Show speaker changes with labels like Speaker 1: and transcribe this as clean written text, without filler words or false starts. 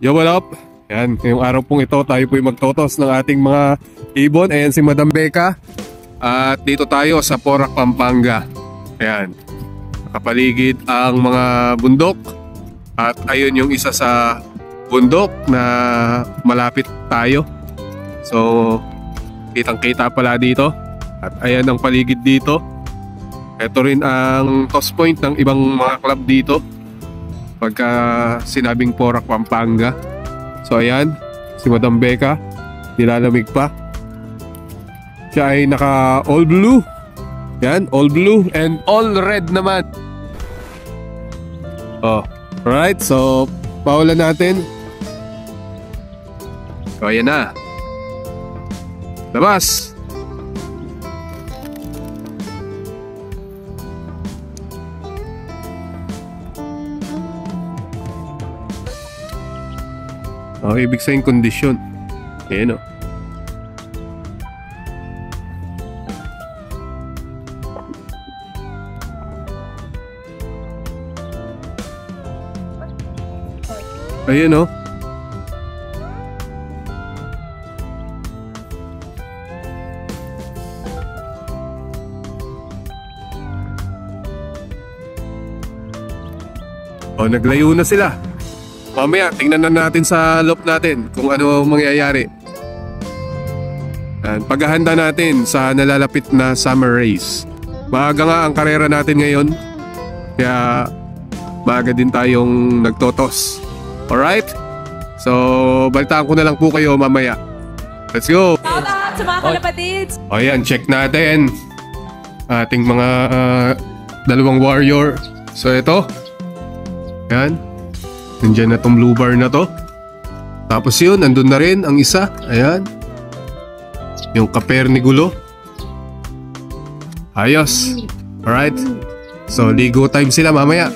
Speaker 1: Yo, what up? Yan, ngayong araw pong ito tayo po'y magtotos ng ating mga ibon. Ayan si Madam Becca. At dito tayo sa Porac, Pampanga. Ayan, nakapaligid ang mga bundok. At ayun yung isa sa bundok na malapit tayo. So, kitang-kita pala dito. At ayan ang paligid dito. Ito rin ang toss point ng ibang mga club dito pagka sinabing Porac, Pampanga. So ayan, si Madam Becca, nilalamig pa. Siya ay naka all blue. Yan, all blue and all red naman. Oh, alright, so paulan natin. So ayan na. Labas. Oh, ibig sabihin kondisyon. Ayan o. Ayan o. Oh, naglayo na sila. Mamaya, tingnan na natin sa loob natin kung ano mangyayari. Paghahanda natin sa nalalapit na summer race. Maaga nga ang karera natin ngayon, kaya maaga din tayong nagtotos. Alright? So, balitaan ko na lang po kayo mamaya. Let's go!
Speaker 2: Shout out sa mga kalapatids!
Speaker 1: O yan, check natin ating mga dalawang warrior. So ito, yan. Nandiyan na tong blue bar na to. Tapos yun, andun na rin ang isa. Ayan. Yung Kapernigulo. Ayos. Alright. So, ligo time sila mamaya.